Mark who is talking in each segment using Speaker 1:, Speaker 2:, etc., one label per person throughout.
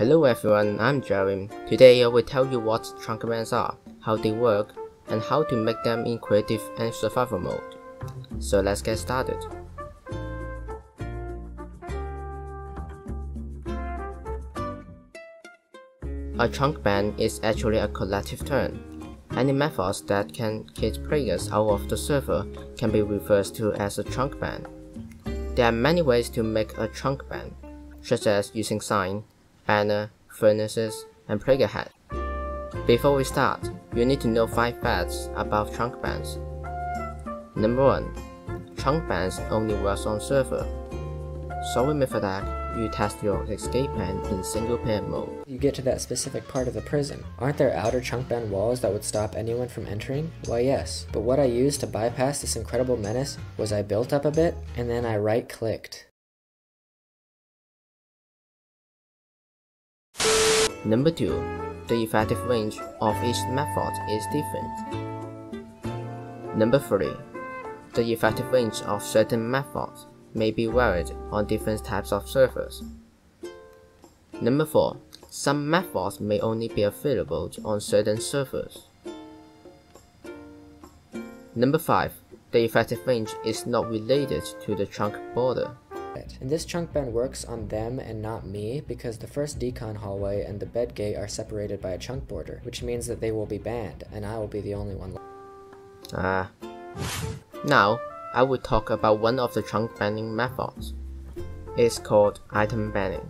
Speaker 1: Hello everyone, I'm Jerrylum. Today I will tell you what trunk commands are, how they work, and how to make them in creative and survival mode. So let's get started. A trunk ban is actually a collective term. Any methods that can kick players out of the server can be referred to as a trunk ban. There are many ways to make a trunk ban, such as using sign, banner, furnaces, and player head. Before we start, you need to know 5 facts about trunk bans. Number 1. Trunk bans only works on server. Sorry for that, you test your escape plan in single player mode.
Speaker 2: You get to that specific part of the prison. Aren't there outer trunk ban walls that would stop anyone from entering? Why yes, but what I used to bypass this incredible menace was I built up a bit, and then I right-clicked.
Speaker 1: Number 2. The effective range of each method is different. Number 3. The effective range of certain methods may be varied on different types of servers. Number 4. Some methods may only be available on certain servers. Number 5. The effective range is not related to the trunk border.
Speaker 2: And this trunk ban works on them and not me because the first decon hallway and the bed gate are separated by a trunk border, which means that they will be banned and I will be the only one left.
Speaker 1: Now, I will talk about one of the trunk banning methods. It's called item banning.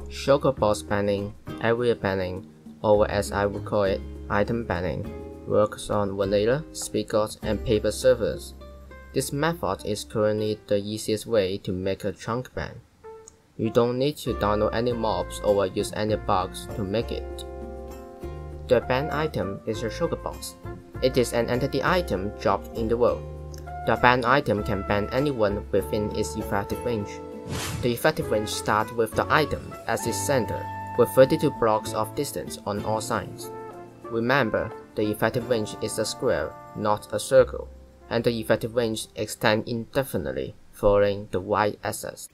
Speaker 1: Sugar box banning, area banning, or as I would call it, item banning, works on vanilla, spigot, and paper servers. This method is currently the easiest way to make a trunk ban. You don't need to download any mobs or use any bugs to make it. The ban item is a sugar box. It is an entity item dropped in the world. The ban item can ban anyone within its effective range. The effective range starts with the item as its center, with 32 blocks of distance on all sides. Remember, the effective range is a square, not a circle, and the effective range extends indefinitely following the y-axis.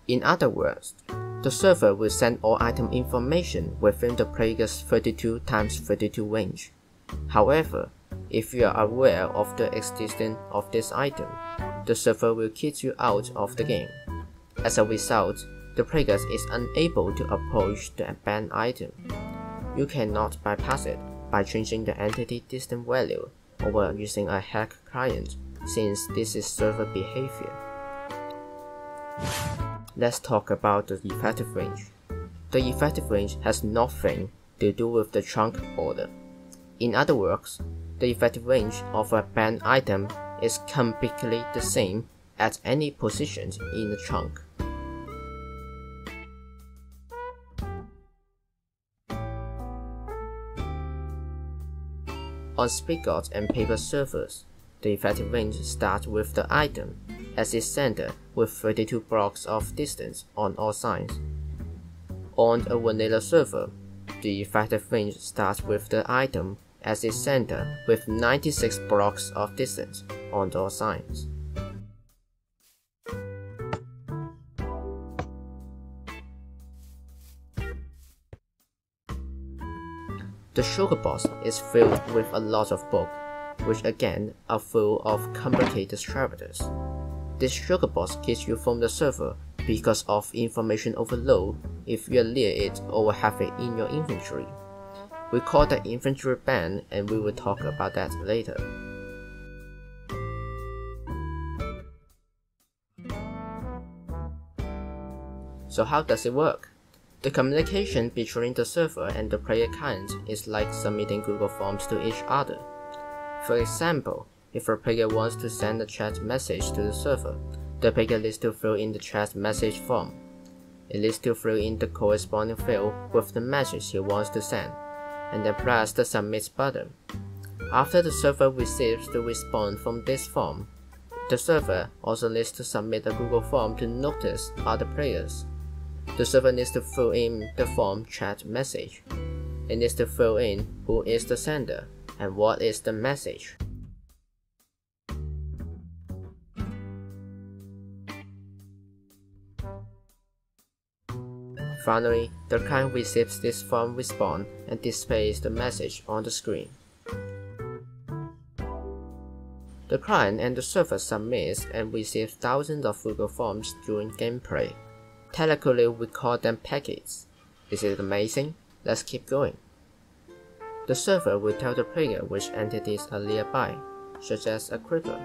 Speaker 1: In other words, the server will send all item information within the player's 32 × 32 range. However, if you are aware of the existence of this item, the server will kick you out of the game. As a result, the player is unable to approach the banned item. You cannot bypass it by changing the entity distance value or using a hack client, since this is server behavior. Let's talk about the effective range. The effective range has nothing to do with the trunk border. In other words, the effective range of a banned item is completely the same at any position in the trunk. On spigot and paper servers, the effective range starts with the item as its center with 32 blocks of distance on all sides. On a vanilla server, the effective range starts with the item as its center with 96 blocks of distance on all sides. The sugar box is filled with a lot of books, which again are full of complicated characters. This sugar box kicks you from the server because of information overload if you are near it or have it in your inventory. We call that inventory ban, and we will talk about that later. So how does it work? The communication between the server and the player client is like submitting Google Forms to each other. For example, if a player wants to send a chat message to the server, the player needs to fill in the chat message form. it needs to fill in the corresponding field with the message he wants to send, and then press the Submit button. After the server receives the response from this form, the server also needs to submit a Google form to notice other players. The server needs to fill in the form chat message. It needs to fill in who is the sender and what is the message. Finally, the client receives this form response and displays the message on the screen. The client and the server submits and receives thousands of Google Forms during gameplay. Technically, we call them packets. Is it amazing? Let's keep going. The server will tell the player which entities are nearby, such as a creeper.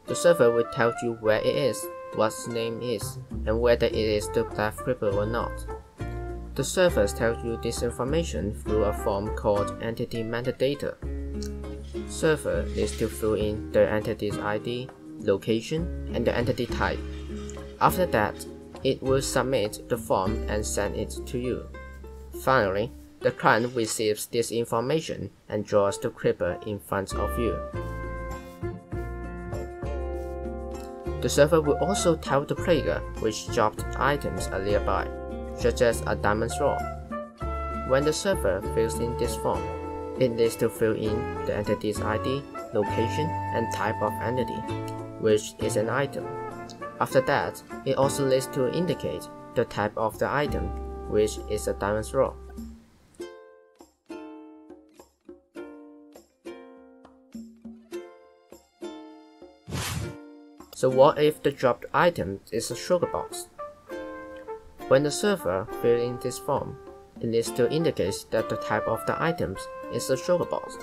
Speaker 1: The server will tell you where it is, what its name is, and whether it is the TheDeafCreeper or not. The server tells you this information through a form called Entity Metadata. Server needs to fill in the entity's ID, location, and the entity type. After that, it will submit the form and send it to you. Finally, the client receives this information and draws the creeper in front of you. The server will also tell the player which dropped items are nearby, such as a diamond straw. When the server fills in this form, it needs to fill in the entity's ID, location, and type of entity, which is an item. After that, it also needs to indicate the type of the item, which is a diamond straw. So what if the dropped item is a sugar box? When the server fills in this form, it needs to indicate that the type of the items is a sugar box.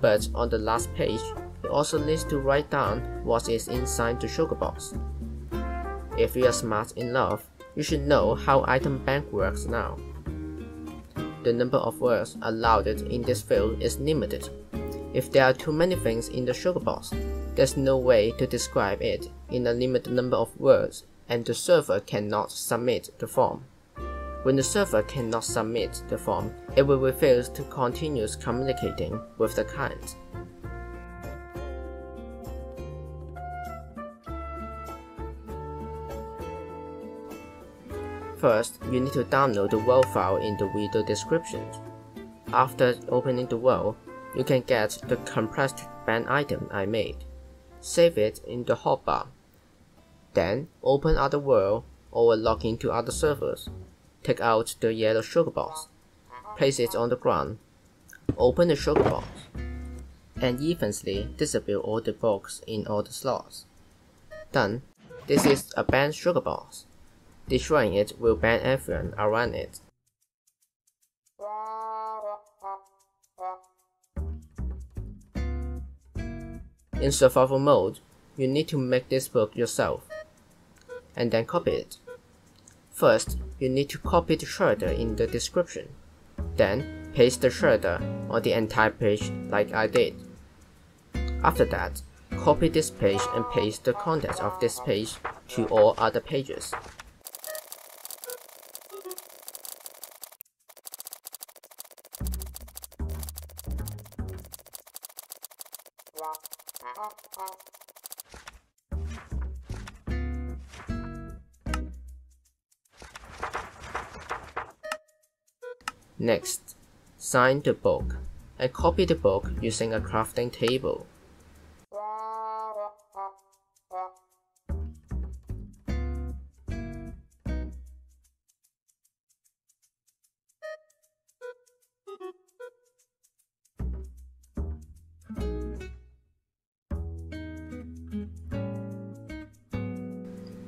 Speaker 1: But on the last page, it also needs to write down what is inside the sugar box. If you are smart enough, you should know how item bank works now. The number of words allowed in this field is limited. If there are too many things in the sugar box, there's no way to describe it in a limited number of words, and the server cannot submit the form. When the server cannot submit the form, it will refuse to continue communicating with the client. First, you need to download the world file in the video description. After opening the world, you can get the compressed band item I made. Save it in the hotbar. Then, open other world or log into other servers. Take out the yellow sugar box. Place it on the ground. Open the sugar box. And evenly disable all the blocks in all the slots. Done. This is a banned sugar box. Destroying it will ban everyone around it. In survival mode, you need to make this book yourself, and then copy it. First, you need to copy the shader in the description, then paste the shader on the entire page like I did. After that, copy this page and paste the contents of this page to all other pages. Next, sign the book and copy the book using a crafting table.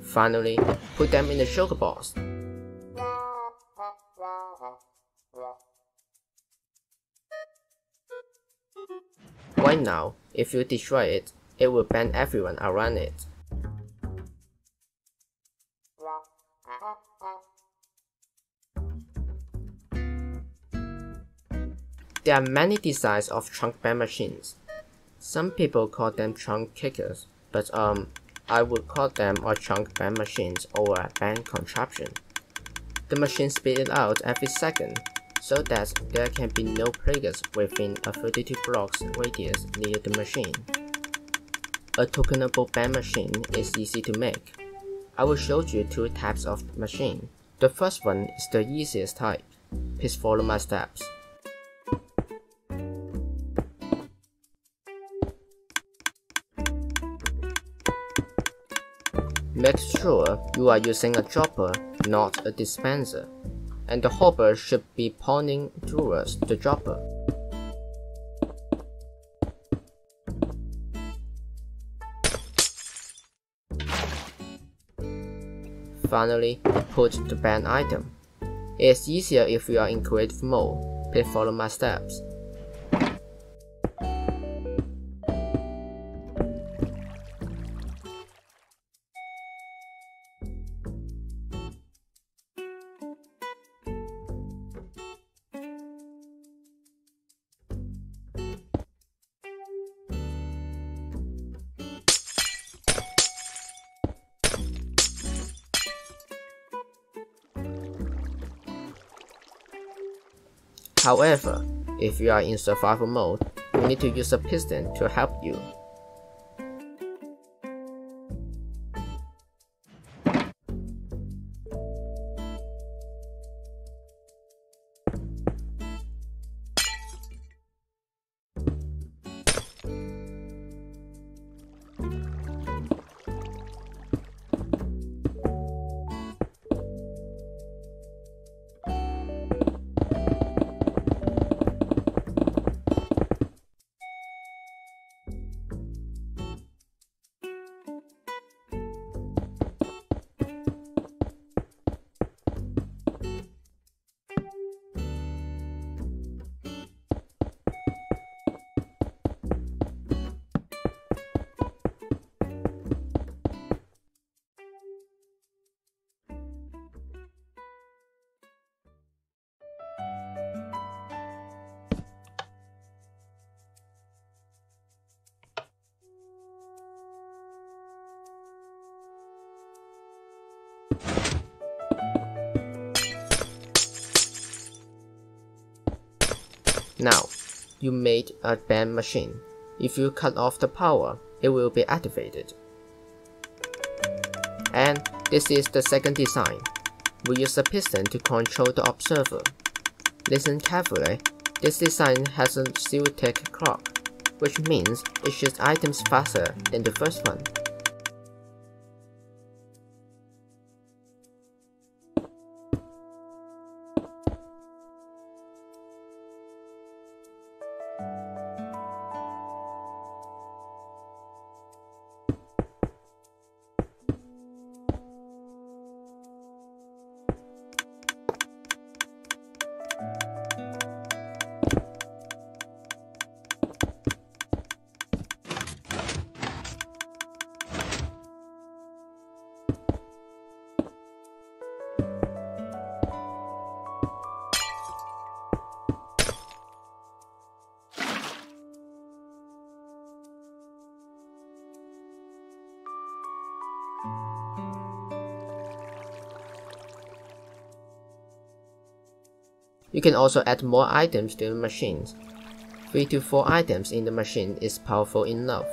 Speaker 1: Finally, put them in the sugar box. Right now, if you destroy it, it will ban everyone around it. There are many designs of trunk ban machines. Some people call them trunk kickers, but I would call them a trunk ban machines or a ban contraption. The machine spits it out every second, so that there can be no preggers within a 32 blocks radius near the machine. A tokenable band machine is easy to make. I will show you two types of machine. The first one is the easiest type. Please follow my steps. Make sure you are using a dropper, not a dispenser, and the hopper should be pointing towards the dropper. Finally, put the band item. It is easier if you are in creative mode. Please follow my steps. However, if you are in survival mode, you need to use a piston to help you. Now, you made a band machine. If you cut off the power, it will be activated. And this is the second design. We use a piston to control the observer. Listen carefully. This design has a zero-tick clock, which means it shoots items faster than the first one. You can also add more items to the machine. 3 to 4 items in the machine is powerful enough.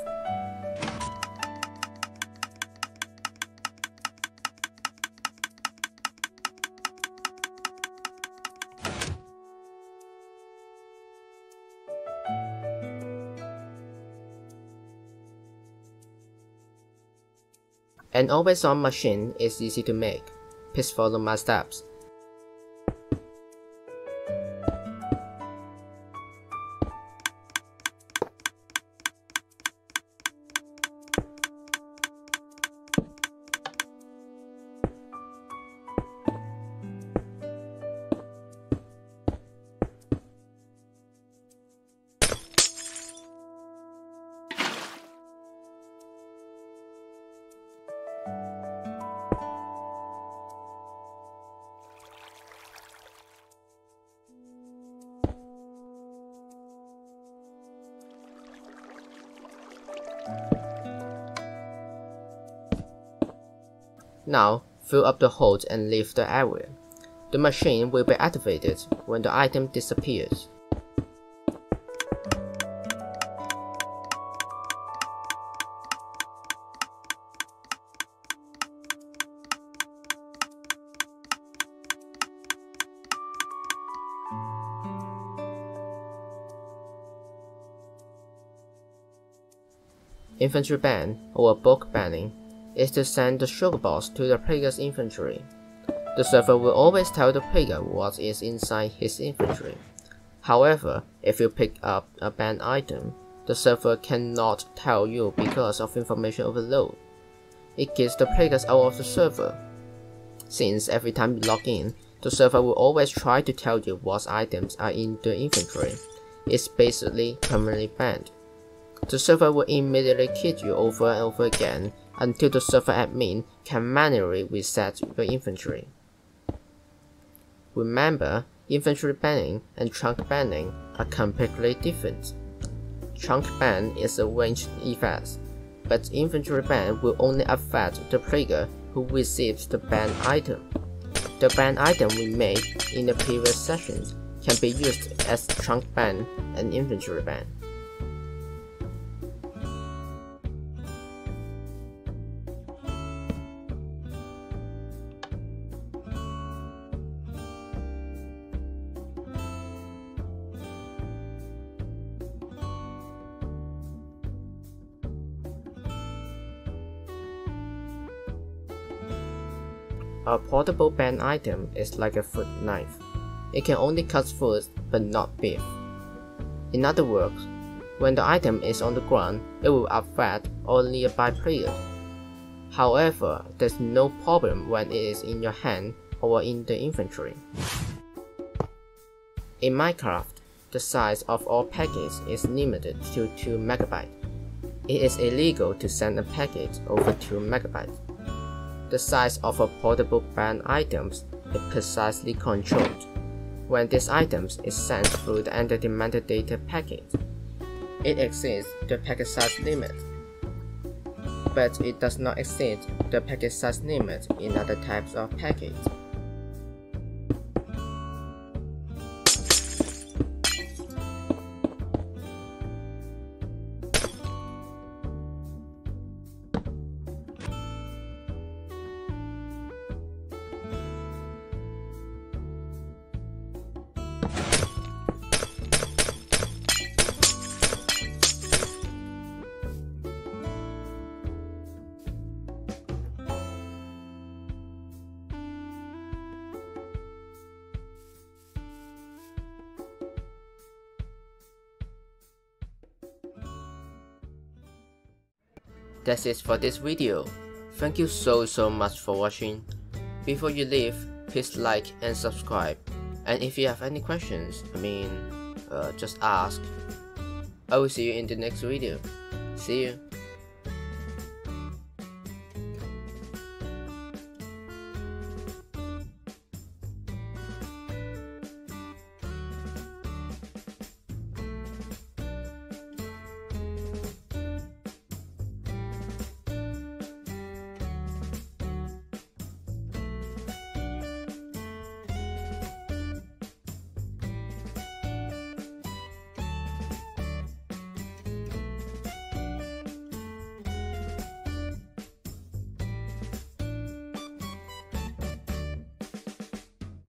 Speaker 1: An always-on machine is easy to make. Please follow my steps. Now, fill up the hole and leave the area. The machine will be activated when the item disappears. Infantry ban, or bulk banning, is to send the sugar box to the player's inventory. The server will always tell the player what is inside his inventory. However, if you pick up a banned item, the server cannot tell you because of information overload. It keeps the players out of the server. Since every time you log in, the server will always try to tell you what items are in the inventory, it's basically permanently banned. The server will immediately kick you over and over again until the server admin can manually reset your inventory. Remember, inventory banning and chunk banning are completely different. Chunk ban is a ranged effect, but inventory ban will only affect the player who receives the banned item. The banned item we made in the previous sessions can be used as chunk ban and inventory ban. A portable banned item is like a food knife. It can only cut food but not beef. In other words, when the item is on the ground, it will affect all nearby players. However, there's no problem when it is in your hand or in the inventory. In Minecraft, the size of all packets is limited to 2 MB. It is illegal to send a packet over 2 MB. The size of a portable banned items is precisely controlled. When this item is sent through the under-demanded data packet, it exceeds the packet size limit, but it does not exceed the packet size limit in other types of packets. That's it for this video. Thank you so much for watching. Before you leave, please like and subscribe. And if you have any questions, just ask. I will see you in the next video. See you.